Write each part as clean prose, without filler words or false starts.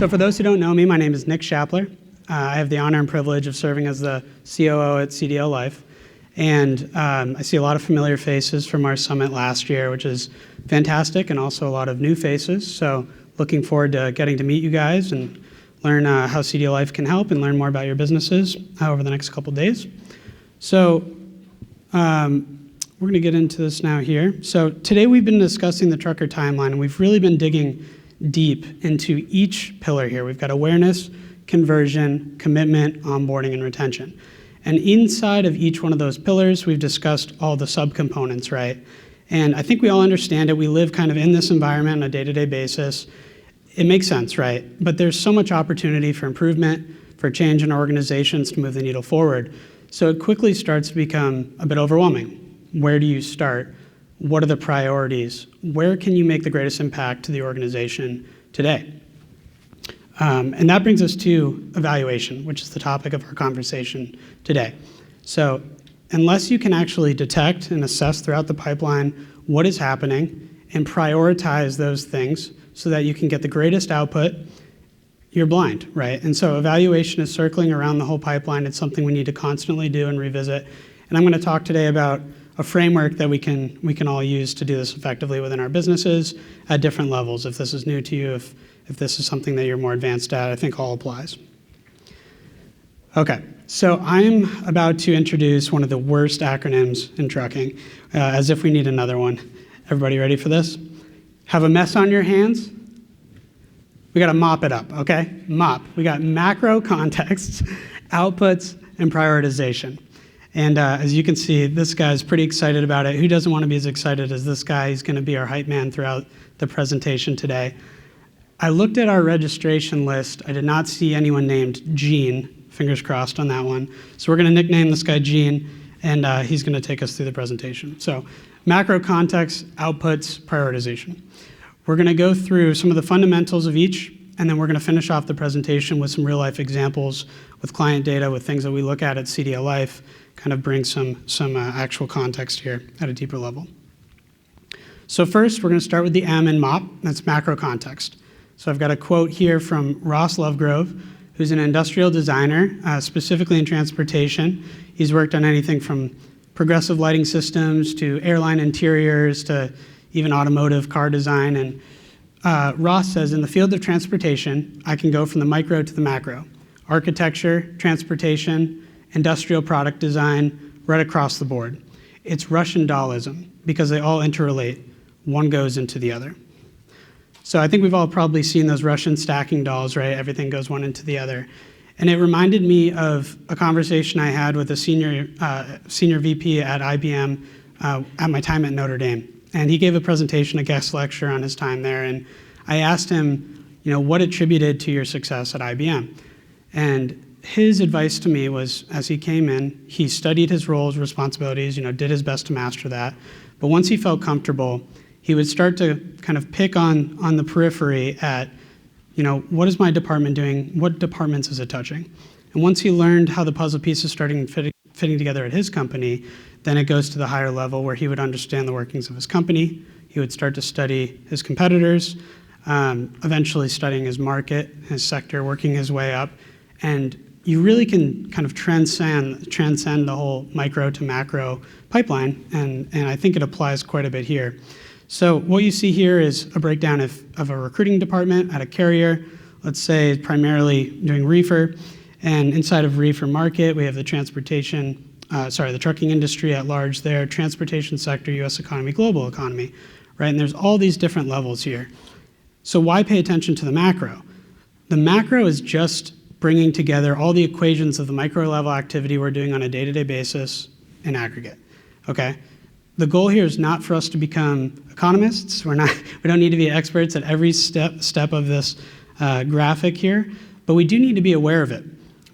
So for those who don't know me, my name is Nick Schappler. I have the honor and privilege of serving as the COO at CDLLife. And I see a lot of familiar faces from our summit last year, which is fantastic, and also a lot of new faces. So looking forward to getting to meet you guys and learn how CDLLife can help and learn more about your businesses over the next couple days. So we're going to get into this now here. So today we've been discussing the trucker timeline, and we've really been digging deep into each pillar here. We've got awareness, conversion, commitment, onboarding, and retention. And inside of each one of those pillars, we've discussed all the subcomponents, right? And I think we all understand it. We live kind of in this environment on a day-to-day basis. It makes sense, right? But there's so much opportunity for improvement, for change in organizations to move the needle forward. So it quickly starts to become a bit overwhelming. Where do you start? What are the priorities? Where can you make the greatest impact to the organization today? And that brings us to evaluation, which is the topic of our conversation today. So unless you can actually detect and assess throughout the pipeline what is happening and prioritize those things so that you can get the greatest output, you're blind, right? And so evaluation is circling around the whole pipeline. It's something we need to constantly do and revisit. And I'm going to talk today about a framework that we can all use to do this effectively within our businesses at different levels. If this is new to you, if this is something that you're more advanced at, I think all applies. Okay, so I'm about to introduce one of the worst acronyms in trucking, as if we need another one. Everybody ready for this? Have a mess on your hands? We got to mop it up, okay? Mop. We got macro contexts, outputs, and prioritization. And as you can see, this guy's pretty excited about it. Who doesn't want to be as excited as this guy? He's going to be our hype man throughout the presentation today. I looked at our registration list. I did not see anyone named Gene. Fingers crossed on that one. So we're going to nickname this guy Gene, and he's going to take us through the presentation. So macro context, outputs, prioritization. We're going to go through some of the fundamentals of each, and then we're going to finish off the presentation with some real-life examples with client data, with things that we look at CDLLife, kind of bring some actual context here at a deeper level. So first, we're going to start with the M in MOP. That's macro context. So I've got a quote here from Ross Lovegrove, who's an industrial designer, specifically in transportation. He's worked on anything from progressive lighting systems to airline interiors to even automotive car design. And Ross says, in the field of transportation, I can go from the micro to the macro. Architecture, transportation, industrial product design, right across the board. It's Russian dollism because they all interrelate. One goes into the other. So I think we've all probably seen those Russian stacking dolls, right? Everything goes one into the other. And it reminded me of a conversation I had with a senior VP at IBM at my time at Notre Dame. And he gave a presentation, a guest lecture on his time there. And I asked him, what attributed to your success at IBM? And his advice to me was, as he came in, he studied his roles, responsibilities, did his best to master that. But once he felt comfortable, he would start to kind of pick on the periphery at, what is my department doing? What departments is it touching? And once he learned how the puzzle pieces started fitting together at his company, then it goes to the higher level where he would understand the workings of his company. He would start to study his competitors, eventually studying his market, his sector, working his way up. And you really can kind of transcend the whole micro to macro pipeline, and I think it applies quite a bit here. So what you see here is a breakdown of a recruiting department at a carrier, let's say primarily doing reefer, and inside of reefer market, we have the the trucking industry at large there, transportation sector, US economy, global economy, right? And there's all these different levels here. So why pay attention to the macro? The macro is just bringing together all the equations of the micro level activity we're doing on a day-to-day basis in aggregate, okay? The goal here is not for us to become economists. We don't need to be experts at every step of this graphic here, but we do need to be aware of it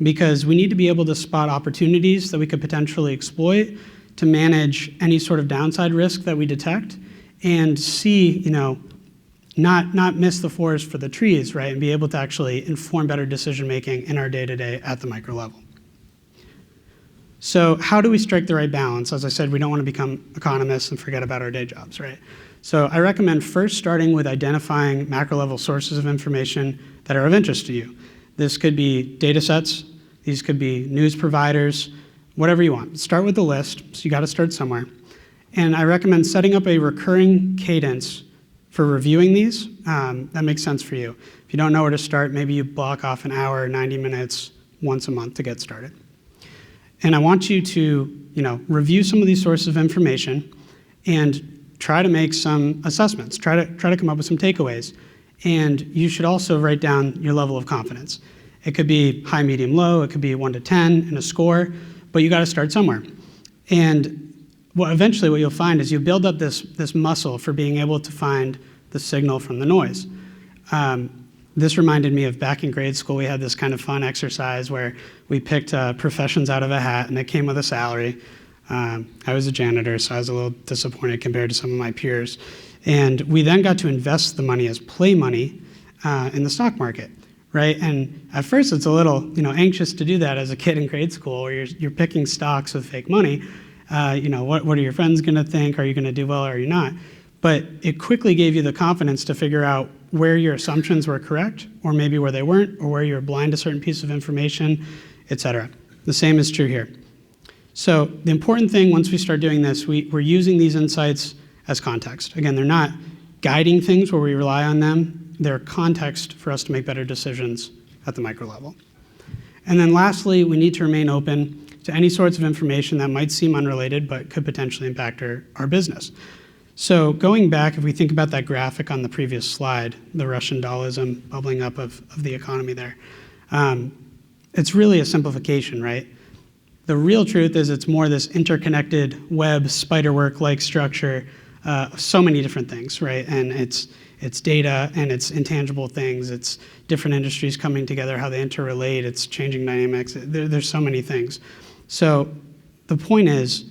because we need to be able to spot opportunities that we could potentially exploit to manage any sort of downside risk that we detect and see, not miss the forest for the trees, right? And be able to actually inform better decision-making in our day-to-day at the micro level. So how do we strike the right balance? As I said, we don't want to become economists and forget about our day jobs, right? So I recommend first starting with identifying macro-level sources of information that are of interest to you. This could be data sets, these could be news providers, whatever you want. Start with the list, so you gotta start somewhere. And I recommend setting up a recurring cadence for reviewing these. That makes sense for you. If you don't know where to start, maybe you block off an hour, 90 minutes, once a month to get started. And I want you to, review some of these sources of information and try to make some assessments. Try to come up with some takeaways. And you should also write down your level of confidence. It could be high, medium, low. It could be 1 to 10 and a score, but you got to start somewhere. And eventually what you'll find is you build up this muscle for being able to find the signal from the noise. This reminded me of back in grade school, we had this kind of fun exercise where we picked professions out of a hat and it came with a salary. I was a janitor, so I was a little disappointed compared to some of my peers. And we then got to invest the money as play money in the stock market, right? And at first it's a little anxious to do that as a kid in grade school where you're picking stocks with fake money. What are your friends gonna think? Are you gonna do well or are you not? But it quickly gave you the confidence to figure out where your assumptions were correct, or maybe where they weren't, or where you were blind to a certain piece of information, et cetera. The same is true here. So the important thing, once we start doing this, we're using these insights as context. Again, they're not guiding things where we rely on them. They're context for us to make better decisions at the micro level. And then lastly, we need to remain open to any sorts of information that might seem unrelated but could potentially impact our business. So going back, if we think about that graphic on the previous slide, the Russian dollism bubbling up of the economy there, it's really a simplification, right? The real truth is it's more this interconnected web, spiderwork-like structure, so many different things, right? And it's data and it's intangible things. It's different industries coming together, how they interrelate. It's changing dynamics. There's so many things. So the point is,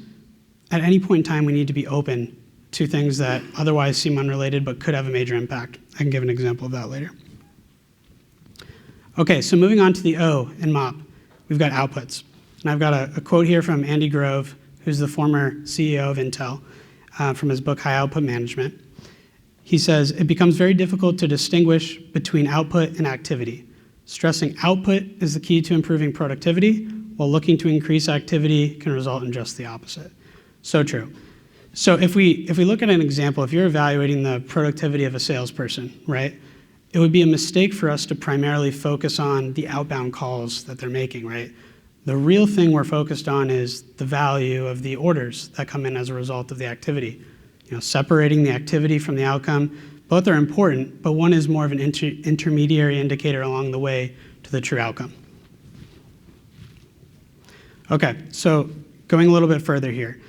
at any point in time, we need to be open to things that otherwise seem unrelated but could have a major impact. I can give an example of that later. Okay, so moving on to the O in MOP, we've got outputs. And I've got a quote here from Andy Grove, who's the former CEO of Intel, from his book, High Output Management. He says, it becomes very difficult to distinguish between output and activity. Stressing output is the key to improving productivity, while looking to increase activity can result in just the opposite. So true. So if we look at an example, if you're evaluating the productivity of a salesperson, right, it would be a mistake for us to primarily focus on the outbound calls that they're making, right? The real thing we're focused on is the value of the orders that come in as a result of the activity. Separating the activity from the outcome, both are important, but one is more of an intermediary indicator along the way to the true outcome. Okay, so going a little bit further here.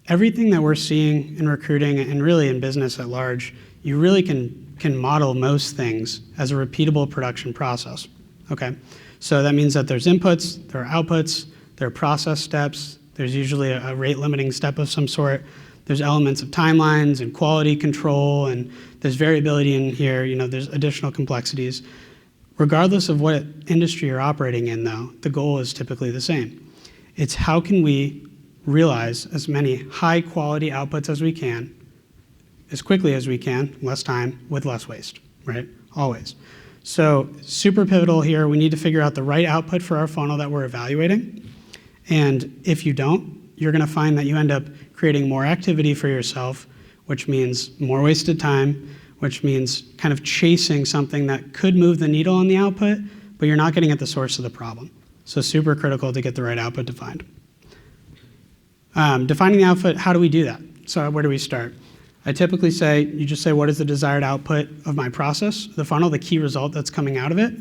Everything that we're seeing in recruiting and really in business at large, you really can model most things as a repeatable production process, okay? So that means that there's inputs, there are outputs, there are process steps, there's usually a rate limiting step of some sort, there's elements of timelines and quality control, and there's variability in here, there's additional complexities. Regardless of what industry you're operating in though, the goal is typically the same. It's how can we realize as many high quality outputs as we can, as quickly as we can, less time, with less waste, right? Always. So super pivotal here, we need to figure out the right output for our funnel that we're evaluating. And if you don't, you're gonna find that you end up creating more activity for yourself, which means more wasted time, which means kind of chasing something that could move the needle on the output, but you're not getting at the source of the problem. So super critical to get the right output defined. Defining the output, how do we do that? So where do we start? I typically say, you just say, what is the desired output of my process, the funnel, the key result that's coming out of it,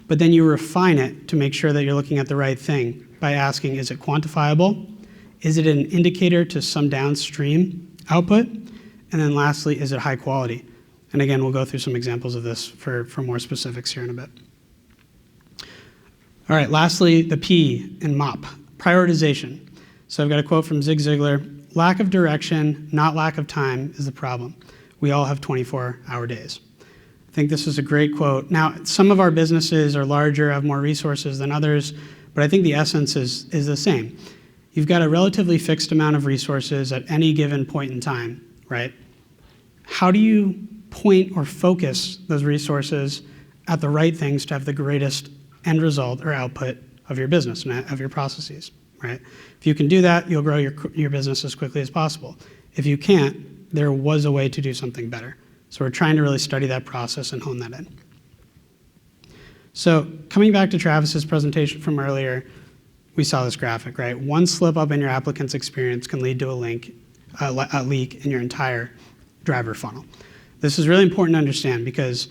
but then you refine it to make sure that you're looking at the right thing by asking, is it quantifiable? Is it an indicator to some downstream output? And then lastly, is it high quality? And again, we'll go through some examples of this for more specifics here in a bit. All right, lastly, the P in MOP, prioritization. So I've got a quote from Zig Ziglar, lack of direction, not lack of time, is the problem. We all have 24-hour days. I think this is a great quote. Now, some of our businesses are larger, have more resources than others, but I think the essence is the same. You've got a relatively fixed amount of resources at any given point in time, right? how do you point or focus those resources at the right things to have the greatest end result or output of your business and of your processes, right? If you can do that, you'll grow your business as quickly as possible. If you can't, there was a way to do something better. So we're trying to really study that process and hone that in. So coming back to Travis's presentation from earlier, we saw this graphic, right? One slip up in your applicant's experience can lead to a leak in your entire driver funnel. This is really important to understand because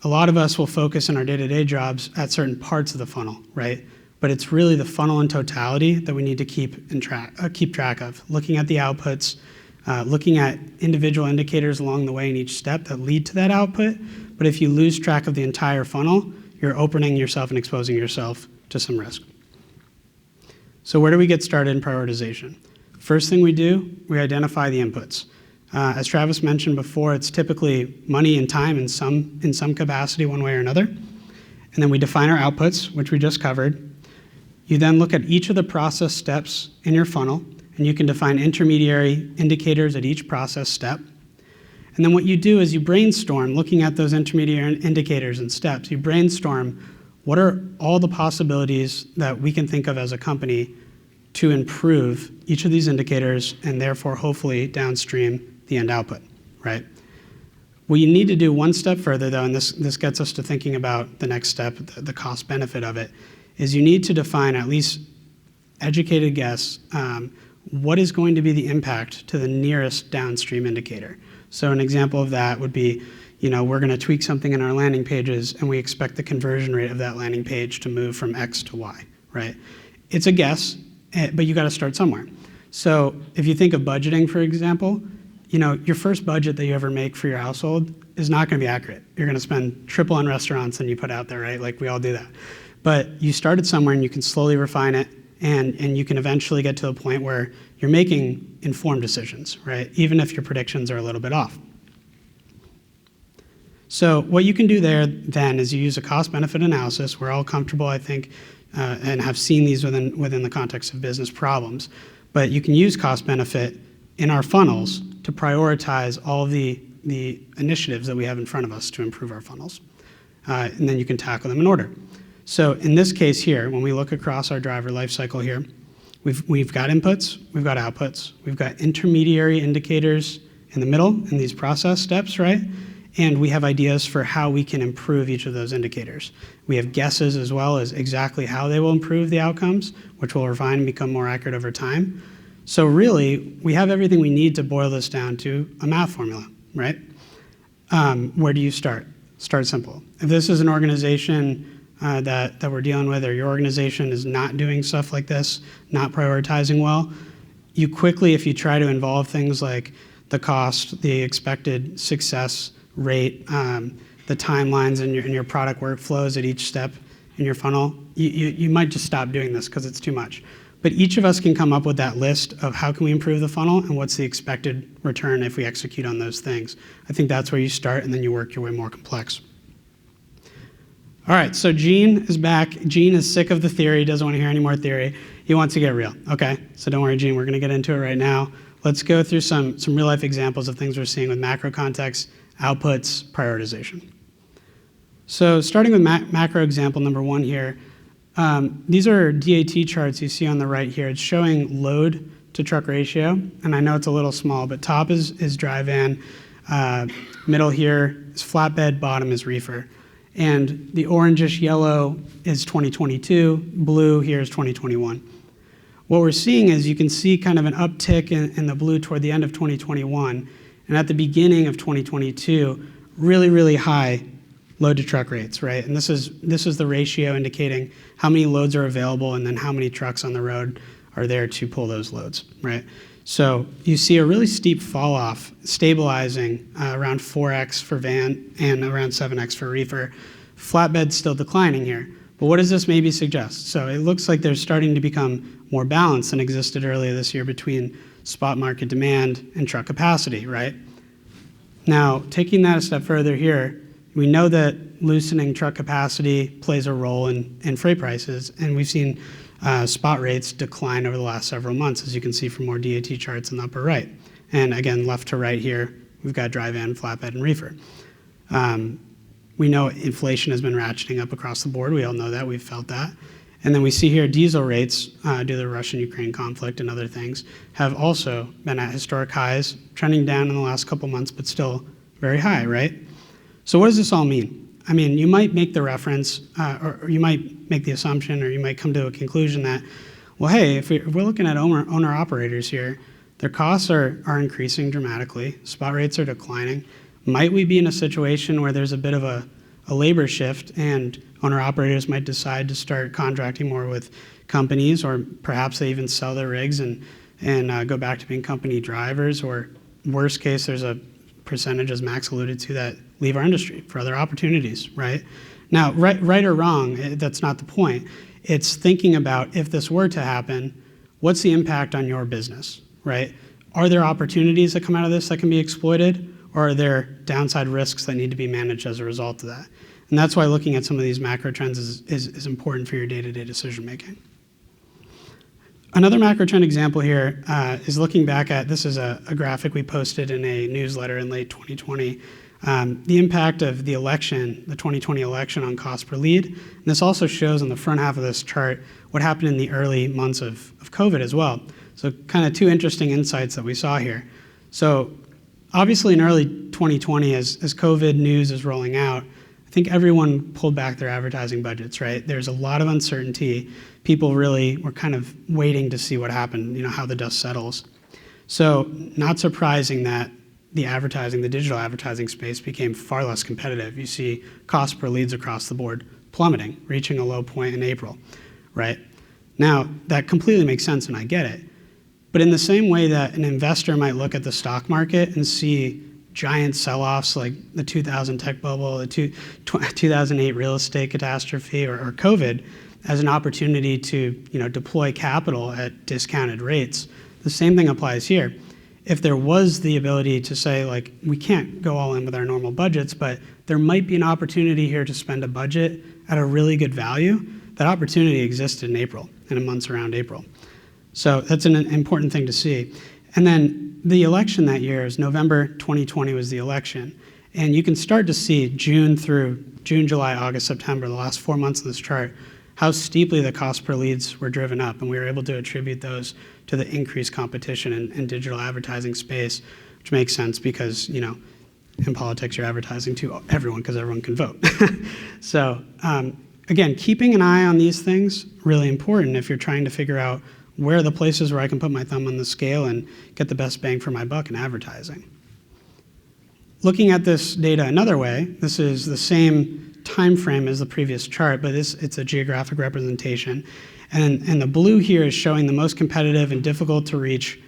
a lot of us will focus in our day-to-day jobs at certain parts of the funnel, right? But it's really the funnel in totality that we need to keep track of, looking at the outputs, looking at individual indicators along the way in each step that lead to that output. But if you lose track of the entire funnel, you're opening yourself and exposing yourself to some risk. So where do we get started in prioritization? First thing we do, we identify the inputs. As Travis mentioned before, it's typically money and time in some capacity, one way or another. And then we define our outputs, which we just covered. You then look at each of the process steps in your funnel, and you can define intermediary indicators at each process step. And then what you do is you brainstorm, looking at those intermediary indicators and steps, you brainstorm what are all the possibilities that we can think of as a company to improve each of these indicators and therefore hopefully downstream the end output, right? What you need to do one step further though, and this gets us to thinking about the next step, the cost benefit of it, is you need to define, at least educated guess, what is going to be the impact to the nearest downstream indicator. So an example of that would be, we're going to tweak something in our landing pages and we expect the conversion rate of that landing page to move from X to Y, right? It's a guess, but you got to start somewhere. So if you think of budgeting, for example, your first budget that you ever make for your household is not going to be accurate. You're going to spend triple on restaurants than you put out there, right? Like we all do that. But you started somewhere and you can slowly refine it and you can eventually get to a point where you're making informed decisions, right? Even if your predictions are a little bit off. So what you can do there then is you use a cost-benefit analysis. We're all comfortable, I think, and have seen these within the context of business problems. But you can use cost-benefit in our funnels to prioritize all the initiatives that we have in front of us to improve our funnels. And then you can tackle them in order. So in this case here, when we look across our driver life cycle here, we've got inputs, we've got outputs, we've got intermediary indicators in the middle in these process steps, right? And we have ideas for how we can improve each of those indicators. We have guesses as well as exactly how they will improve the outcomes, which will refine and become more accurate over time. So really, we have everything we need to boil this down to a math formula, right? Where do you start? Start simple. If this is an organization that we're dealing with, or your organization is not doing stuff like this, not prioritizing well, you quickly, if you try to involve things like the cost, the expected success rate, the timelines and your product workflows at each step in your funnel, you might just stop doing this because it's too much. But each of us can come up with that list of how can we improve the funnel and what's the expected return if we execute on those things. I think that's where you start and then you work your way more complex. All right, so Gene is back. Gene is sick of the theory, doesn't want to hear any more theory. He wants to get real, okay? So don't worry, Gene, we're going to get into it right now. Let's go through some real-life examples of things we're seeing with macro context, outputs, prioritization. So starting with macro example number one here, these are DAT charts you see on the right here. It's showing load to truck ratio, and I know it's a little small, but top is dry van, middle here is flatbed, bottom is reefer. And the orangish yellow is 2022, blue here is 2021. What we're seeing is you can see kind of an uptick in the blue toward the end of 2021, and at the beginning of 2022, really, really high load to truck rates, right? And this is the ratio indicating how many loads are available and then how many trucks on the road are there to pull those loads, right? So you see a really steep fall off, stabilizing around 4x for van and around 7x for reefer. Flatbed still declining here. But what does this maybe suggest? So it looks like there's starting to become more balance than existed earlier this year between spot market demand and truck capacity, right? Now, taking that a step further here, we know that loosening truck capacity plays a role in freight prices, and we've seen spot rates decline over the last several months, as you can see from more DAT charts in the upper right. And again, left to right here, we've got dry van, flatbed, and reefer. We know inflation has been ratcheting up across the board. We all know that. We've felt that. And then we see here diesel rates, due to the Russian-Ukraine conflict and other things, have also been at historic highs, trending down in the last couple months, but still very high, right? So what does this all mean? I mean, you might make the reference, or you might make the assumption, or you might come to a conclusion that, well, hey, if we're looking at owner-operators here, their costs are increasing dramatically, spot rates are declining. Might we be in a situation where there's a bit of a labor shift and owner-operators might decide to start contracting more with companies, or perhaps they even sell their rigs and go back to being company drivers, or worst case, there's a percentage, as Max alluded to, that leave our industry for other opportunities, right? Now, right or wrong, that's not the point. It's thinking about, if this were to happen, what's the impact on your business, right? Are there opportunities that come out of this that can be exploited, or are there downside risks that need to be managed as a result of that? And that's why looking at some of these macro trends is important for your day-to-day decision making. Another macro trend example here is looking back at, this is a graphic we posted in a newsletter in late 2020, the impact of the election, the 2020 election, on cost per lead. And this also shows on the front half of this chart what happened in the early months of COVID as well. So kind of two interesting insights that we saw here. So obviously in early 2020, as COVID news is rolling out, I think everyone pulled back their advertising budgets, right? There's a lot of uncertainty. People really were kind of waiting to see what happened, how the dust settles. So not surprising that the digital advertising space became far less competitive. You see cost per leads across the board plummeting, reaching a low point in April, right? Now, that completely makes sense and I get it. But in the same way that an investor might look at the stock market and see giant sell-offs like the 2000 tech bubble, the 2008 real estate catastrophe, or COVID as an opportunity to deploy capital at discounted rates, the same thing applies here. If there was the ability to say, like, we can't go all in with our normal budgets, but there might be an opportunity here to spend a budget at a really good value, that opportunity existed in April and in months around April. So that's an important thing to see. And then the election that year is November 2020 was the election. And you can start to see June, July, August, September, the last 4 months of this chart, how steeply the cost per leads were driven up. And we were able to attribute those to the increased competition in digital advertising space, which makes sense because, in politics, you're advertising to everyone because everyone can vote. So again, keeping an eye on these things, really important if you're trying to figure out where are the places where I can put my thumb on the scale and get the best bang for my buck in advertising. Looking at this data another way, this is the same time frame as the previous chart, but it's a geographic representation. And the blue here is showing the most competitive and difficult to reach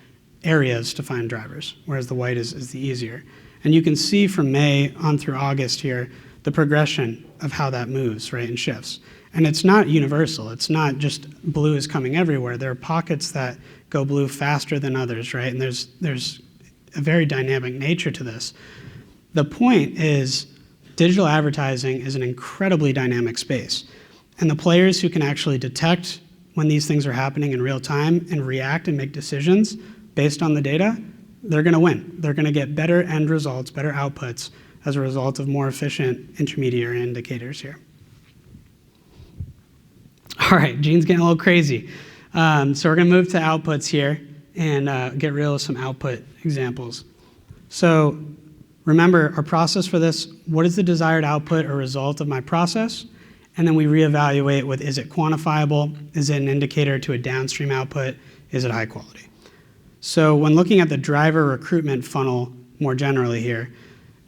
areas to find drivers, whereas the white is the easier. And you can see from May on through August here, the progression of how that moves, right, and shifts. And it's not universal. It's not just blue is coming everywhere. There are pockets that go blue faster than others, right? And there's a very dynamic nature to this. The point is digital advertising is an incredibly dynamic space. And the players who can actually detect when these things are happening in real time and react and make decisions based on the data, they're going to win. They're going to get better end results, better outputs as a result of more efficient intermediary indicators here. All right, Gene's getting a little crazy. So we're going to move to outputs here and get real with some output examples. So remember our process for this, what is the desired output or result of my process? And then we reevaluate with, is it quantifiable? Is it an indicator to a downstream output? Is it high quality? So when looking at the driver recruitment funnel more generally here,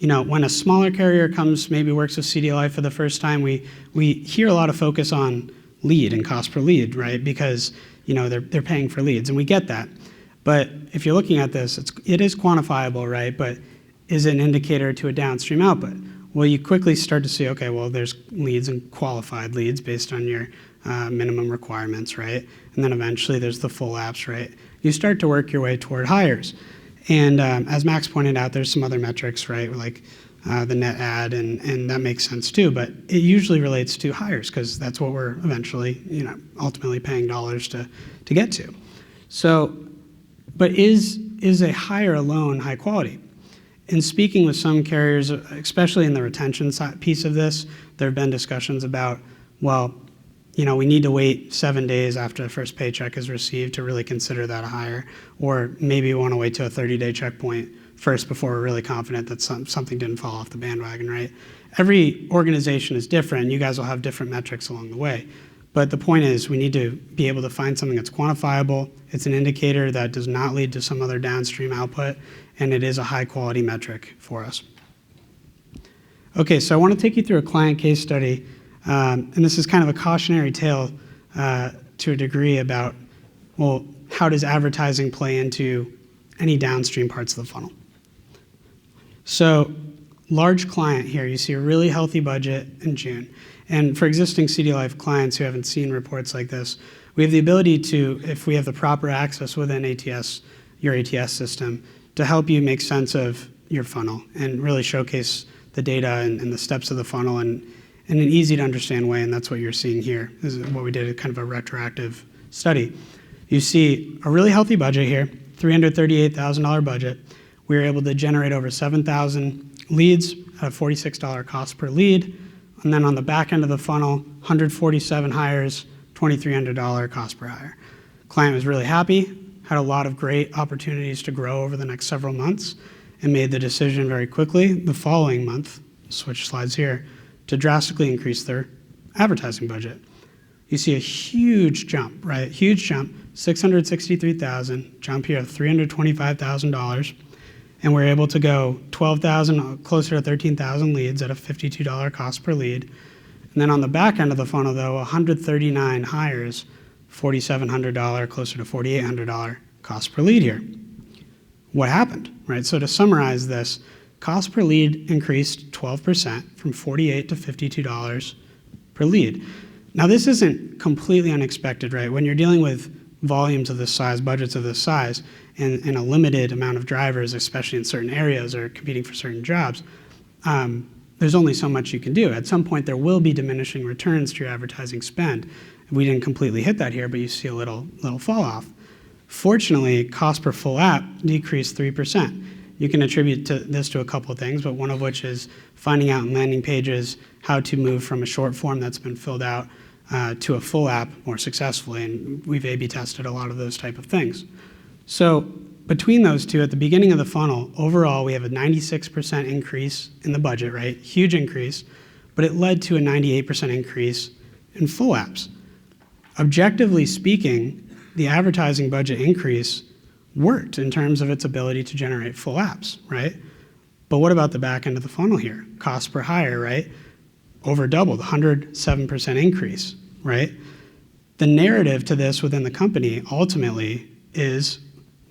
when a smaller carrier comes, maybe works with CDLLife for the first time, we hear a lot of focus on lead and cost per lead, right? Because they're paying for leads, and we get that. But if you're looking at this, it is quantifiable, right? But is it an indicator to a downstream output? Well, you quickly start to see, okay, well, there's leads and qualified leads based on your minimum requirements, right? And then eventually there's the full apps, right? You start to work your way toward hires. And as Max pointed out, there's some other metrics, right? Like the net ad, and that makes sense too, but it usually relates to hires because that's what we're eventually, ultimately paying dollars to get to. So, but is a hire alone high quality? in speaking with some carriers, especially in the retention piece of this, there have been discussions about, well, we need to wait 7 days after the first paycheck is received to really consider that a hire, or maybe we want to wait to a 30-day checkpoint first before we're really confident that something didn't fall off the bandwagon, right? Every organization is different. You guys will have different metrics along the way. But the point is we need to be able to find something that's quantifiable. It's an indicator that does not lead to some other downstream output, and it is a high-quality metric for us. Okay, so I want to take you through a client case study, and this is kind of a cautionary tale to a degree about, well, how does advertising play into any downstream parts of the funnel? So, large client here, you see a really healthy budget in June. And for existing CDLLife clients who haven't seen reports like this, we have the ability to, if we have the proper access within ATS, your ATS system, to help you make sense of your funnel and really showcase the data and the steps of the funnel in an easy to understand way. And that's what you're seeing here. This is what we did, kind of a retroactive study. You see a really healthy budget here, $338,000 budget. We were able to generate over 7,000 leads at a $46 cost per lead. And then on the back end of the funnel, 147 hires, $2,300 cost per hire. Client was really happy, had a lot of great opportunities to grow over the next several months, and made the decision very quickly the following month, switch slides here, to drastically increase their advertising budget. You see a huge jump, right? Huge jump, $663,000, jump here of $325,000. And we're able to go 12,000, closer to 13,000 leads at a $52 cost per lead. And then on the back end of the funnel, though, 139 hires, $4,700, closer to $4,800 cost per lead here. What happened, right? So to summarize this, cost per lead increased 12% from $48 to $52 per lead. Now, this isn't completely unexpected, right? When you're dealing with volumes of this size, budgets of this size, and a limited amount of drivers, especially in certain areas or competing for certain jobs, there's only so much you can do. At some point, there will be diminishing returns to your advertising spend. We didn't completely hit that here, but you see a little fall off. Fortunately, cost per full app decreased 3%. You can attribute this to a couple of things, but one of which is finding out in landing pages how to move from a short form that's been filled out to a full app more successfully, and we've A/B tested a lot of those type of things. So between those two, at the beginning of the funnel, overall we have a 96% increase in the budget, right? Huge increase, but it led to a 98% increase in full apps. Objectively speaking, the advertising budget increase worked in terms of its ability to generate full apps, right? But what about the back end of the funnel here? Cost per hire, right? Over doubled, 107% increase, right? The narrative to this within the company ultimately is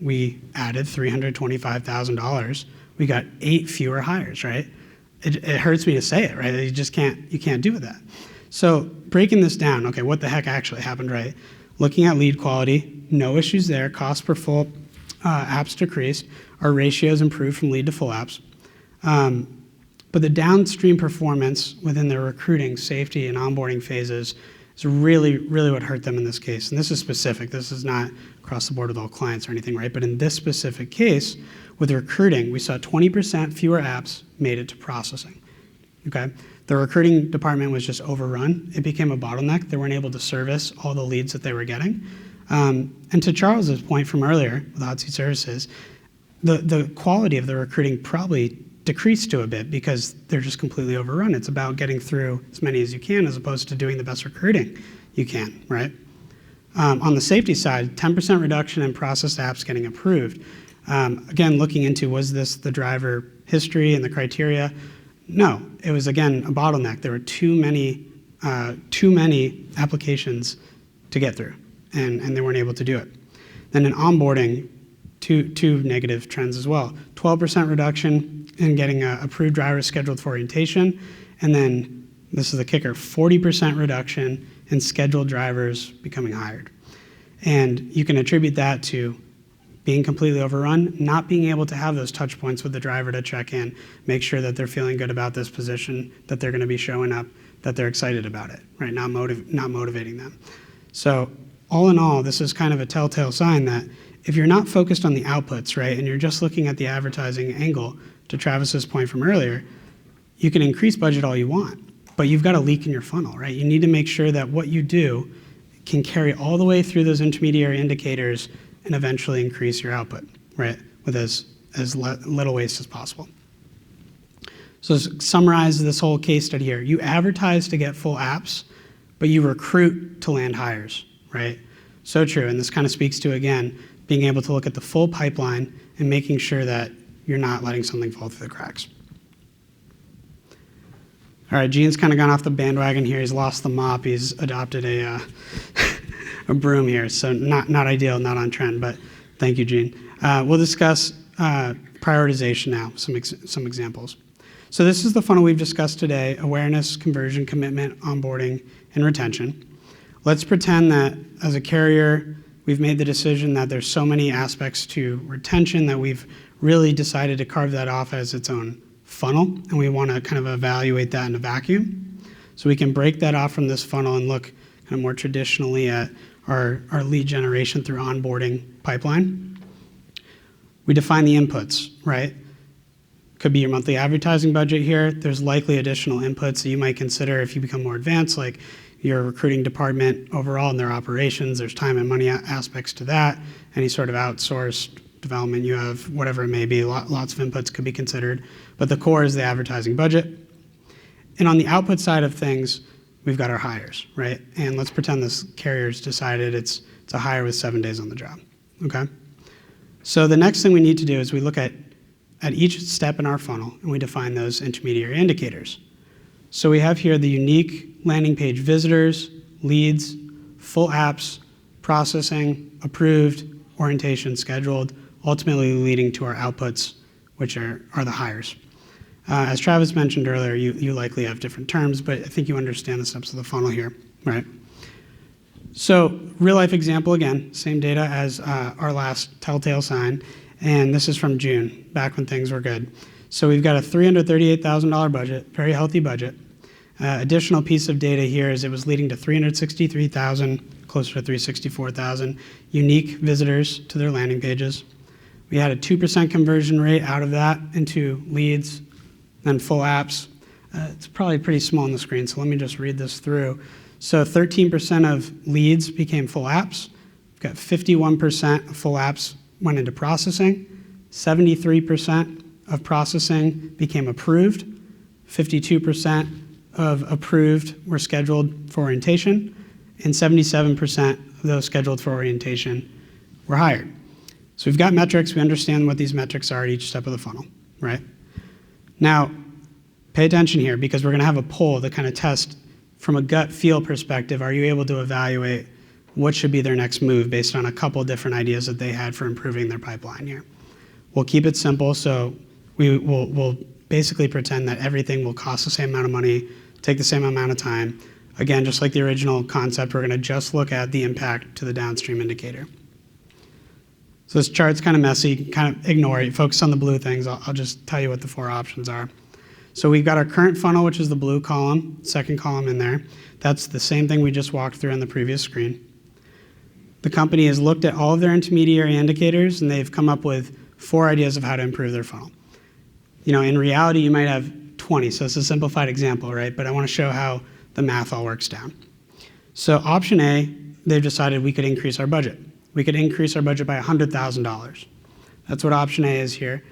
we added $325,000. We got 8 fewer hires, right? It hurts me to say it, right? You can't do that. So breaking this down, okay, what the heck actually happened, right? Looking at lead quality, no issues there. Cost per full apps decreased. Our ratios improved from lead to full apps. But the downstream performance within the recruiting, safety, and onboarding phases is really, really what hurt them in this case. And this is specific. This is not across the board with all clients or anything, right? But in this specific case, with recruiting, we saw 20% fewer apps made it to processing, okay? The recruiting department was just overrun. It became a bottleneck. They weren't able to service all the leads that they were getting. And to Charles's point from earlier with Hot Seat Services, the quality of the recruiting probably decreased to a bit because they're just completely overrun. It's about getting through as many as you can as opposed to doing the best recruiting you can, right? On the safety side, 10% reduction in processed apps getting approved. Again, looking into was this the driver history and the criteria? No, it was again a bottleneck. There were too many applications to get through, and they weren't able to do it. Then in onboarding, two negative trends as well. 12% reduction in getting approved drivers scheduled for orientation, and then, this is the kicker, 40% reduction in scheduled drivers becoming hired. And you can attribute that to being completely overrun, not being able to have those touch points with the driver to check in, make sure that they're feeling good about this position, that they're gonna be showing up, that they're excited about it, right? Not motivating them. So all in all, this is kind of a telltale sign that if you're not focused on the outputs, right, and you're just looking at the advertising angle, to Travis's point from earlier, you can increase budget all you want, but you've got a leak in your funnel, right? You need to make sure that what you do can carry all the way through those intermediary indicators and eventually increase your output, right, with as little waste as possible. So to summarize this whole case study here, you advertise to get full apps, but you recruit to land hires, right? So true, and this kind of speaks to, again, being able to look at the full pipeline and making sure that you're not letting something fall through the cracks. All right, Gene's kind of gone off the bandwagon here. He's lost the mop. He's adopted a broom here, so not ideal, not on trend, but thank you, Gene. We'll discuss prioritization now, some examples. So this is the funnel we've discussed today: awareness, conversion, commitment, onboarding, and retention. Let's pretend that as a carrier, we've made the decision that there's so many aspects to retention that we've really decided to carve that off as its own funnel, and we want to kind of evaluate that in a vacuum. So we can break that off from this funnel and look kind of more traditionally at our lead generation through onboarding pipeline. We define the inputs, right? Could be your monthly advertising budget here. There's likely additional inputs that you might consider if you become more advanced, like your recruiting department overall and their operations. There's time and money aspects to that. Any sort of outsourced development you have, whatever it may be, lots of inputs could be considered. But the core is the advertising budget. And on the output side of things, we've got our hires, right? And let's pretend this carrier's decided it's a hire with 7 days on the job, okay? So the next thing we need to do is we look at each step in our funnel and we define those intermediary indicators. So we have here the unique landing page visitors, leads, full apps, processing, approved, orientation scheduled, ultimately leading to our outputs, which are the hires. As Travis mentioned earlier, you likely have different terms, but I think you understand the steps of the funnel here, right? So real life example again, same data as our last telltale sign, and this is from June, back when things were good. So we've got a $338,000 budget, very healthy budget. Additional piece of data here is it was leading to 363,000, closer to 364,000 unique visitors to their landing pages. We had a 2% conversion rate out of that into leads, then full apps. It's probably pretty small on the screen, so let me just read this through. So 13% of leads became full apps. We've got 51% of full apps went into processing. 73% of processing became approved. 52% of approved were scheduled for orientation, and 77% of those scheduled for orientation were hired. So we've got metrics. We understand what these metrics are at each step of the funnel, right? Now, pay attention here because we're going to have a poll to kind of test from a gut feel perspective. Are you able to evaluate what should be their next move based on a couple different ideas that they had for improving their pipeline here? We'll keep it simple. So we'll basically pretend that everything will cost the same amount of money, take the same amount of time. Again, just like the original concept, we're going to just look at the impact to the downstream indicator. So this chart's kind of messy, kind of ignore it. Focus on the blue things. I'll just tell you what the 4 options are. So we've got our current funnel, which is the blue column, second column in there. That's the same thing we just walked through on the previous screen. The company has looked at all of their intermediary indicators, and they've come up with 4 ideas of how to improve their funnel. You know, in reality, you might have 20, so it's a simplified example, right? But I want to show how the math all works down. So option A, they've decided we could increase our budget. We could increase our budget by $100,000. That's what option A is here.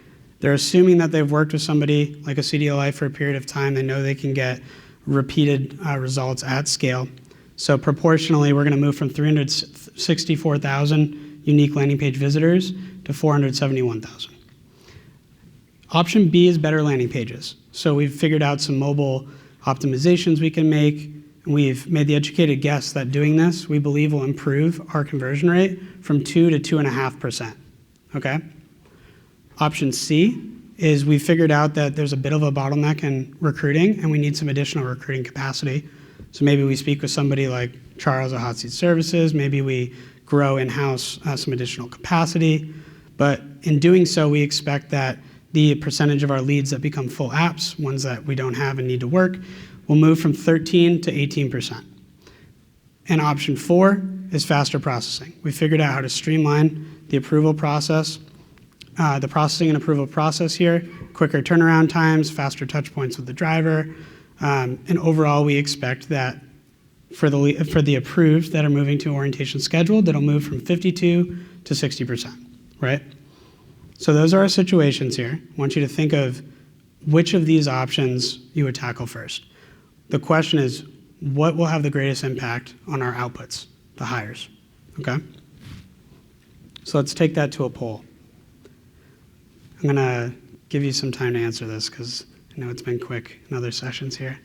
They're assuming that they've worked with somebody like a CDLLife for a period of time. They know they can get repeated results at scale. So proportionally, we're going to move from 364,000 unique landing page visitors to 471,000. Option B is better landing pages. So we've figured out some mobile optimizations we can make. We've made the educated guess that doing this, we believe, will improve our conversion rate from 2 to 2.5%, okay? Option C is we figured out that there's a bit of a bottleneck in recruiting and we need some additional recruiting capacity. So maybe we speak with somebody like Charles at Hot Seat Services, maybe we grow in-house some additional capacity, but in doing so, we expect that the percentage of our leads that become full apps, ones that we don't have and need to work, will move from 13 to 18%. And option 4 is faster processing. We figured out how to streamline the approval process, the processing and approval process here, quicker turnaround times, faster touch points with the driver, and overall we expect that for the approved that are moving to orientation scheduled, that'll move from 52 to 60%, right? So those are our situations here. I want you to think of which of these options you would tackle first. The question is, what will have the greatest impact on our outputs, the hires, okay? So let's take that to a poll. I'm gonna give you some time to answer this because I know it's been quick in other sessions here.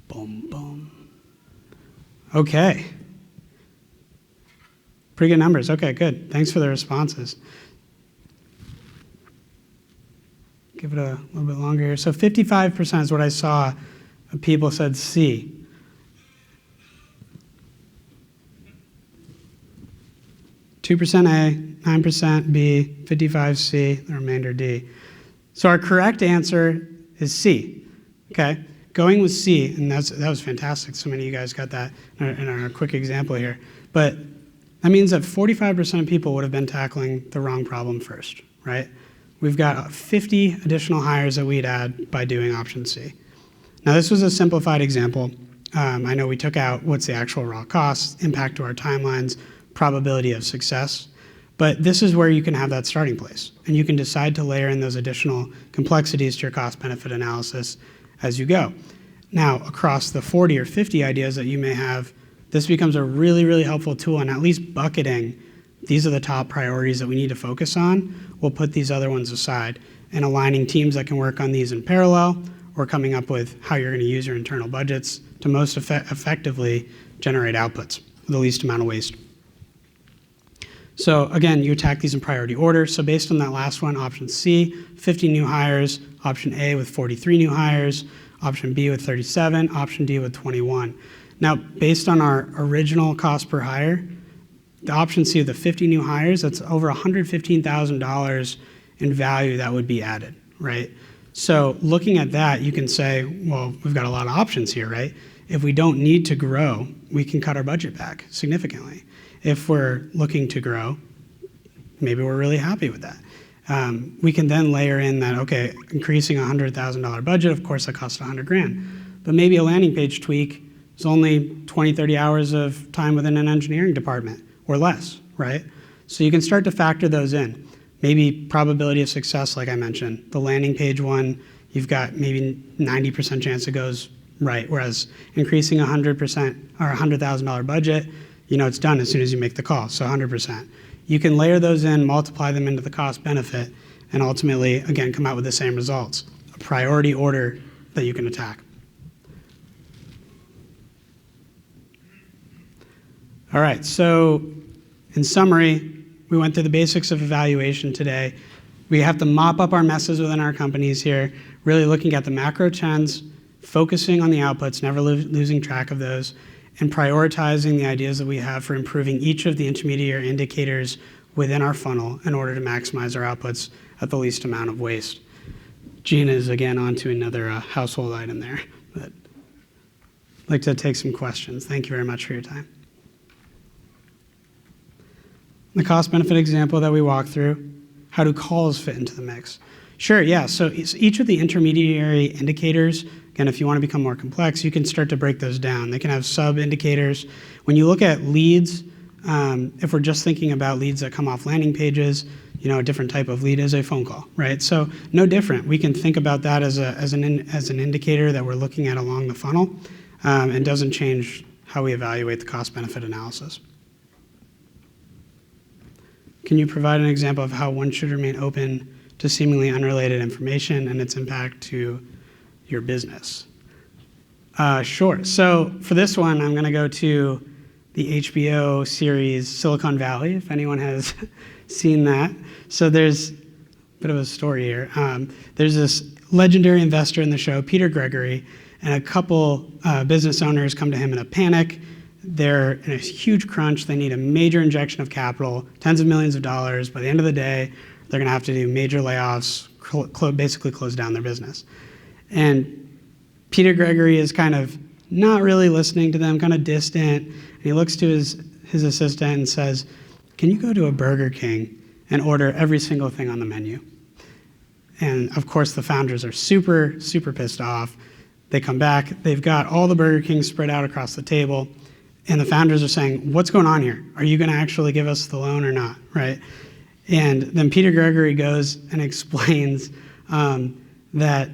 Boom, boom. Okay. Pretty good numbers. Okay, good. Thanks for the responses. Give it a little bit longer here. So 55% is what I saw of people said C. (2% A, 9% B, 55% C, the remainder D. So our correct answer is C, okay? Going with C, and that was fantastic. So many of you guys got that in our quick example here. But that means that 45% of people would have been tackling the wrong problem first, right? We've got 50 additional hires that we'd add by doing option C. Now this was a simplified example. I know we took out what's the actual raw cost, impact to our timelines, probability of success, but this is where you can have that starting place. And you can decide to layer in those additional complexities to your cost-benefit analysis as you go. Now, across the 40 or 50 ideas that you may have, this becomes a really, really helpful tool in at least bucketing, these are the top priorities that we need to focus on. We'll put these other ones aside and aligning teams that can work on these in parallel or coming up with how you're gonna use your internal budgets to most effectively generate outputs with the least amount of waste. So again, you attack these in priority order. So based on that last one, option C, 50 new hires, option A with 43 new hires, option B with 37, option D with 21. Now, based on our original cost per hire, the option C of the 50 new hires, that's over $115,000 in value that would be added, right? So looking at that, you can say, well, we've got a lot of options here, right? If we don't need to grow, we can cut our budget back significantly. If we're looking to grow, maybe we're really happy with that. We can then layer in that, okay, increasing a $100,000 budget, of course that costs $100,000, but maybe a landing page tweak is only 20, 30 hours of time within an engineering department or less, right? So you can start to factor those in. Maybe probability of success, like I mentioned. The landing page one, you've got maybe 90% chance it goes right, whereas increasing 100% or $100,000 budget, you know it's done as soon as you make the call, so 100%. You can layer those in, multiply them into the cost benefit, and ultimately, again, come out with the same results. A priority order that you can attack. All right, so in summary, we went through the basics of evaluation today. We have to mop up our messes within our companies here, really looking at the macro trends, focusing on the outputs, never losing track of those, and prioritizing the ideas that we have for improving each of the intermediary indicators within our funnel in order to maximize our outputs at the least amount of waste. Gina is again on to another household item there, but I'd like to take some questions. Thank you very much for your time. The cost benefit example that we walked through, how do calls fit into the mix? Sure, yeah, so each of the intermediary indicators, again, if you want to become more complex, you can start to break those down. They can have sub-indicators. When you look at leads, if we're just thinking about leads that come off landing pages, you know, a different type of lead is a phone call, right? So no different. We can think about that as an indicator that we're looking at along the funnel, and doesn't change how we evaluate the cost-benefit analysis. Can you provide an example of how one should remain open to seemingly unrelated information and its impact to your business? Sure. So for this one, I'm going to go to the HBO series Silicon Valley, if anyone has seen that. So there's a bit of a story here. There's this legendary investor in the show, Peter Gregory, and a couple business owners come to him in a panic. they're in a huge crunch. They need a major injection of capital, tens of millions of dollars. By the end of the day, they're going to have to do major layoffs, basically close down their business. And Peter Gregory is kind of not really listening to them, kind of distant. And he looks to his assistant and says, "Can you go to a Burger King and order every single thing on the menu?" And of course, the founders are super, super pissed off. They come back, they've got all the Burger Kings spread out across the table, and the founders are saying, "What's going on here? Are you going to actually give us the loan or not?" Right? And then Peter Gregory goes and explains that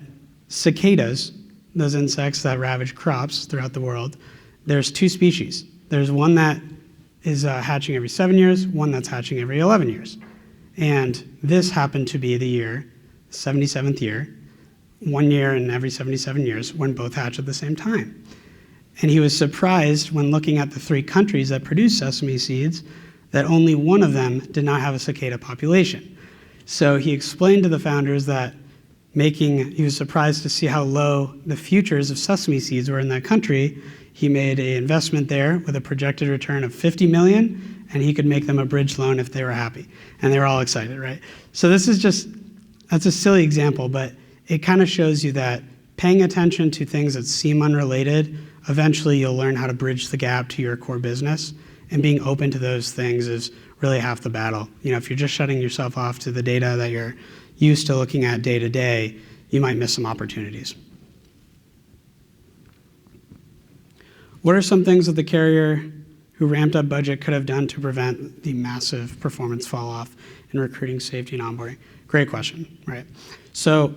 cicadas, those insects that ravage crops throughout the world, there's two species. There's one that is hatching every 7 years, one that's hatching every 11 years. And this happened to be the year, 77th year, 1 year in every 77 years, when both hatch at the same time. And he was surprised when looking at the 3 countries that produce sesame seeds that only one of them did not have a cicada population. So he explained to the founders that he was surprised to see how low the futures of sesame seeds were in that country. He made an investment there with a projected return of $50 million, and he could make them a bridge loan if they were happy. And they were all excited, right? So that's a silly example, but it kind of shows you that paying attention to things that seem unrelated, eventually you'll learn how to bridge the gap to your core business, and being open to those things is really half the battle. If you're just shutting yourself off to the data that you're used to looking at day to day, you might miss some opportunities. What are some things that the carrier who ramped up budget could have done to prevent the massive performance fall off in recruiting, safety, and onboarding? Great question, right? So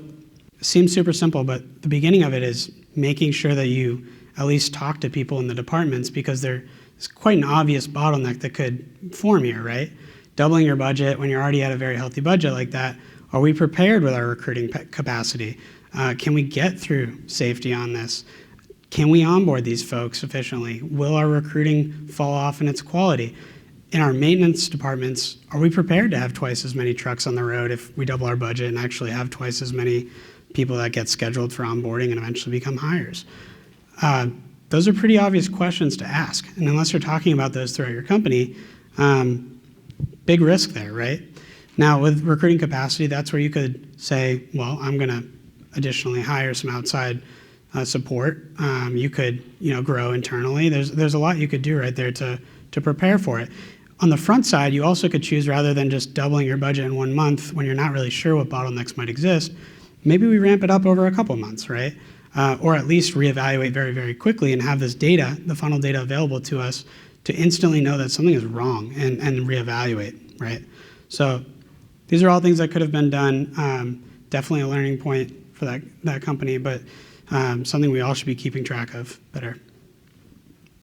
it seems super simple, but the beginning of it is making sure that you at least talk to people in the departments, because there's quite an obvious bottleneck that could form here, right? Doubling your budget when you're already at a very healthy budget like that. Are we prepared with our recruiting capacity? Can we get through safety on this? Can we onboard these folks efficiently? Will our recruiting fall off in its quality? In our maintenance departments, are we prepared to have twice as many trucks on the road if we double our budget and actually have twice as many people that get scheduled for onboarding and eventually become hires? Those are pretty obvious questions to ask. And unless you're talking about those throughout your company, big risk there, right? Now, with recruiting capacity, that's where you could say, well, I'm going to additionally hire some outside support. You could, grow internally. There's a lot you could do right there to prepare for it. On the front side, you also could choose, rather than just doubling your budget in 1 month when you're not really sure what bottlenecks might exist, maybe we ramp it up over a couple months, right? Or at least reevaluate very, very quickly and have this data, the funnel data, available to us to instantly know that something is wrong and reevaluate, right? So these are all things that could have been done. Definitely a learning point for that company, but something we all should be keeping track of better.